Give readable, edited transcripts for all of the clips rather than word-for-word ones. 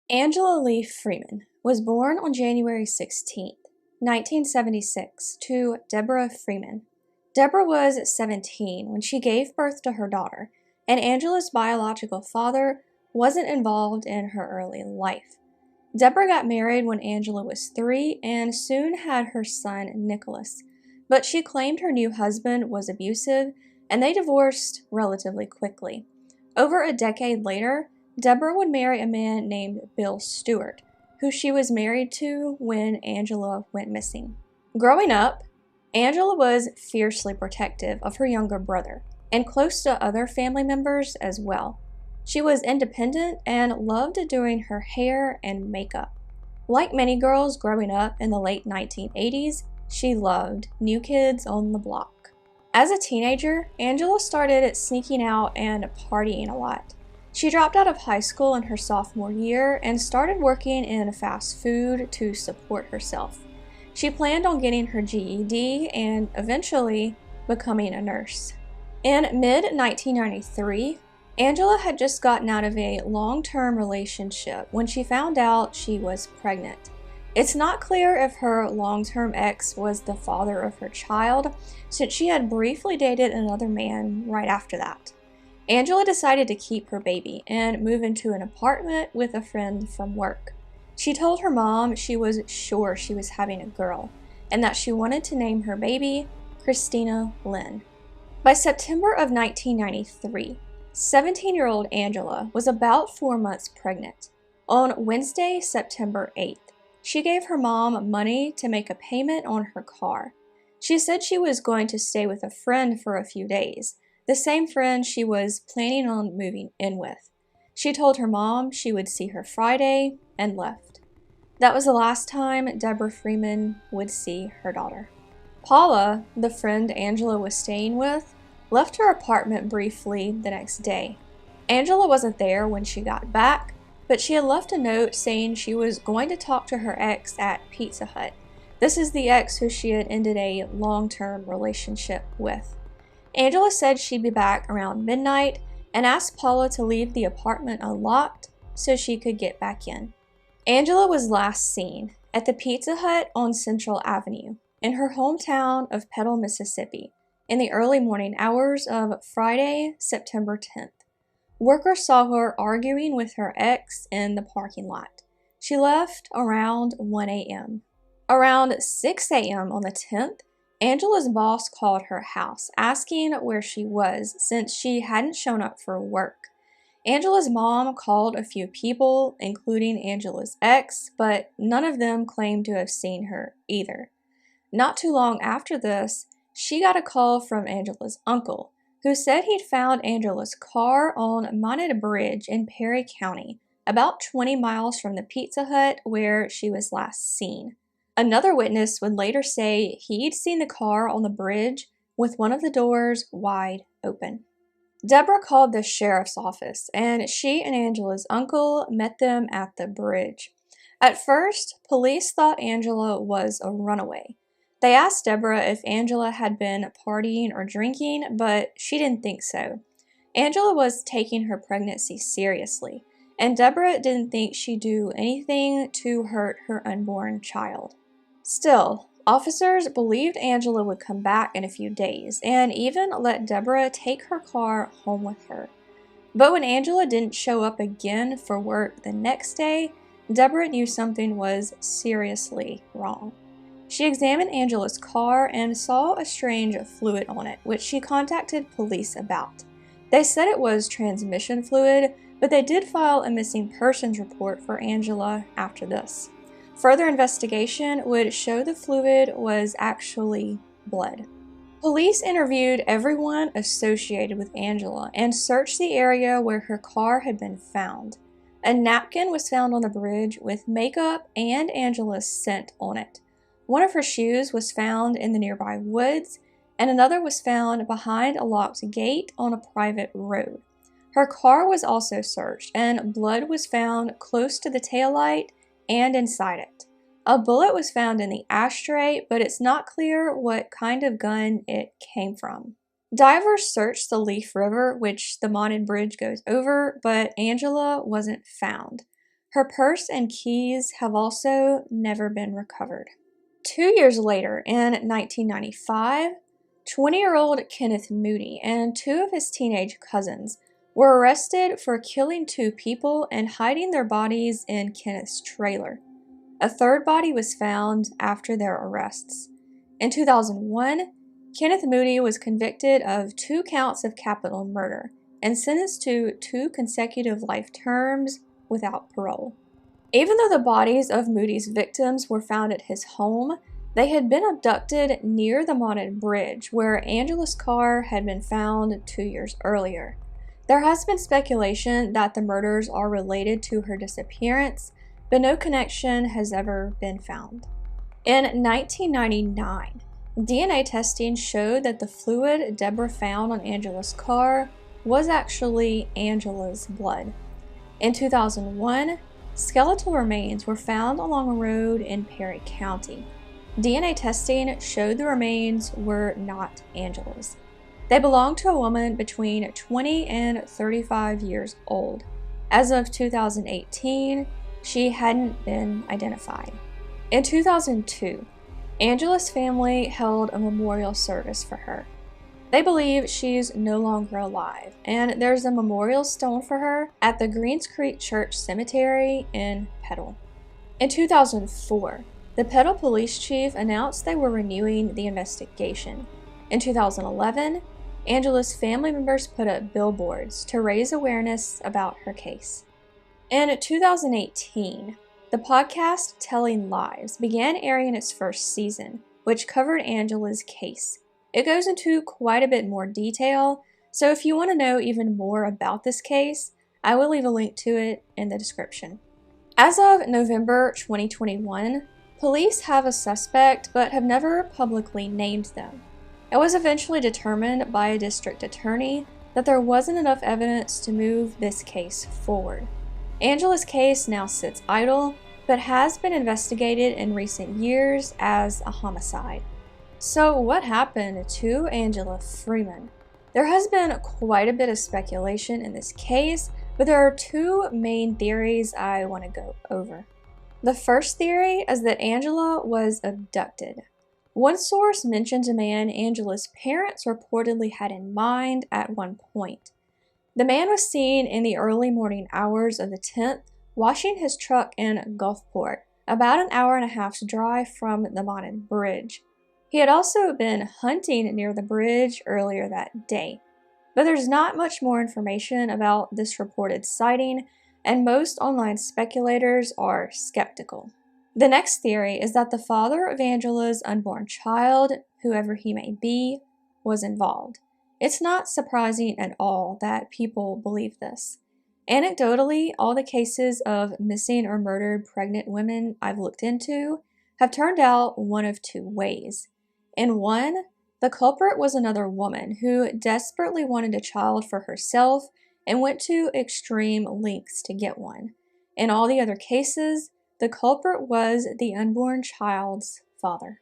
Angela Lee Freeman was born on January 16, 1976, to Deborah Freeman. Deborah was 17 when she gave birth to her daughter, and Angela's biological father wasn't involved in her early life. Deborah got married when Angela was 3 and soon had her son Nicholas, but she claimed her new husband was abusive and they divorced relatively quickly. Over a decade later, Deborah would marry a man named Bill Stewart, who she was married to when Angela went missing. Growing up, Angela was fiercely protective of her younger brother and close to other family members as well. She was independent and loved doing her hair and makeup. Like many girls growing up in the late 1980s, she loved New Kids on the Block. As a teenager, Angela started sneaking out and partying a lot. She dropped out of high school in her sophomore year and started working in fast food to support herself. She planned on getting her GED and eventually becoming a nurse. In mid-1993, Angela had just gotten out of a long-term relationship when she found out she was pregnant. It's not clear if her long-term ex was the father of her child, since she had briefly dated another man right after that. Angela decided to keep her baby and move into an apartment with a friend from work. She told her mom she was sure she was having a girl and that she wanted to name her baby Christina Lynn. By September of 1993, 17-year-old Angela was about 4 months pregnant. On Wednesday, September 8th, she gave her mom money to make a payment on her car. She said she was going to stay with a friend for a few days, the same friend she was planning on moving in with. She told her mom she would see her Friday and left. That was the last time Deborah Freeman would see her daughter. Paula, the friend Angela was staying with, left her apartment briefly the next day. Angela wasn't there when she got back, but she had left a note saying she was going to talk to her ex at Pizza Hut. This is the ex who she had ended a long-term relationship with. Angela said she'd be back around midnight and asked Paula to leave the apartment unlocked so she could get back in. Angela was last seen at the Pizza Hut on Central Avenue in her hometown of Petal, Mississippi, in the early morning hours of Friday, September 10th. Workers saw her arguing with her ex in the parking lot. She left around 1 a.m. Around 6 a.m. on the 10th, Angela's boss called her house, asking where she was since she hadn't shown up for work. Angela's mom called a few people, including Angela's ex, but none of them claimed to have seen her either. Not too long after this, she got a call from Angela's uncle, who said he'd found Angela's car on Mahned Bridge in Perry County, about 20 miles from the Pizza Hut where she was last seen. Another witness would later say he'd seen the car on the bridge with one of the doors wide open. Deborah called the sheriff's office, and she and Angela's uncle met them at the bridge. At first, police thought Angela was a runaway. They asked Deborah if Angela had been partying or drinking, but she didn't think so. Angela was taking her pregnancy seriously, and Deborah didn't think she'd do anything to hurt her unborn child. Still, officers believed Angela would come back in a few days and even let Deborah take her car home with her. But when Angela didn't show up again for work the next day, Deborah knew something was seriously wrong. She examined Angela's car and saw a strange fluid on it, which she contacted police about. They said it was transmission fluid, but they did file a missing persons report for Angela after this. Further investigation would show the fluid was actually blood. Police interviewed everyone associated with Angela and searched the area where her car had been found. A napkin was found on the bridge with makeup and Angela's scent on it. One of her shoes was found in the nearby woods, and another was found behind a locked gate on a private road. Her car was also searched, and blood was found close to the taillight and inside it. A bullet was found in the ashtray, but it's not clear what kind of gun it came from. Divers searched the Leaf River, which the Mahned Bridge goes over, but Angela wasn't found. Her purse and keys have also never been recovered. 2 years later, in 1995, 20-year-old Kenneth Moody and two of his teenage cousins were arrested for killing 2 people and hiding their bodies in Kenneth's trailer. A third body was found after their arrests. In 2001, Kenneth Moody was convicted of 2 counts of capital murder and sentenced to 2 consecutive life terms without parole. Even though the bodies of Moody's victims were found at his home, they had been abducted near the Mahned Bridge, where Angela's car had been found 2 years earlier. There has been speculation that the murders are related to her disappearance, but no connection has ever been found. In 1999, DNA testing showed that the fluid Deborah found on Angela's car was actually Angela's blood. In 2001, skeletal remains were found along a road in Perry County. DNA testing showed the remains were not Angela's. They belonged to a woman between 20 and 35 years old. As of 2018, she hadn't been identified. In 2002, Angela's family held a memorial service for her. They believe she's no longer alive, and there's a memorial stone for her at the Greens Creek Church Cemetery in Petal. In 2004, the Petal Police Chief announced they were renewing the investigation. In 2011, Angela's family members put up billboards to raise awareness about her case. In 2018, the podcast Telling Lies began airing its first season, which covered Angela's case. It goes into quite a bit more detail, so if you want to know even more about this case, I will leave a link to it in the description. As of November 2021, police have a suspect but have never publicly named them. It was eventually determined by a district attorney that there wasn't enough evidence to move this case forward. Angela's case now sits idle, but has been investigated in recent years as a homicide. So what happened to Angela Freeman? There has been quite a bit of speculation in this case, but there are 2 main theories I want to go over. The first theory is that Angela was abducted. One source mentions a man Angela's parents reportedly had in mind at one point. The man was seen in the early morning hours of the 10th washing his truck in Gulfport, about an hour and a half's drive from the Mahned Bridge. He had also been hunting near the bridge earlier that day, but there's not much more information about this reported sighting, and most online speculators are skeptical. The next theory is that the father of Angela's unborn child, whoever he may be, was involved. It's not surprising at all that people believe this. Anecdotally, all the cases of missing or murdered pregnant women I've looked into have turned out one of 2 ways. In one, the culprit was another woman who desperately wanted a child for herself and went to extreme lengths to get one. In all the other cases, the culprit was the unborn child's father.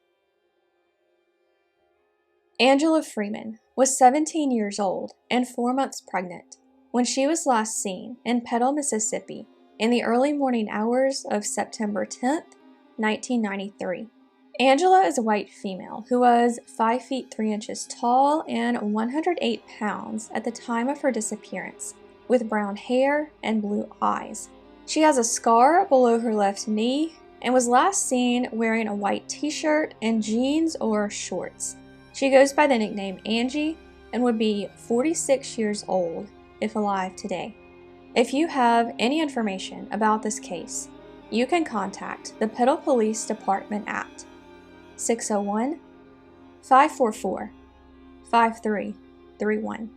Angela Freeman was 17 years old and 4 months pregnant when she was last seen in Petal, Mississippi in the early morning hours of September 10th, 1993. Angela is a white female who was 5 feet 3 inches tall and 108 pounds at the time of her disappearance, with brown hair and blue eyes. She has a scar below her left knee and was last seen wearing a white t-shirt and jeans or shorts. She goes by the nickname Angie and would be 46 years old if alive today. If you have any information about this case, you can contact the Petal Police Department at 601-544-5331.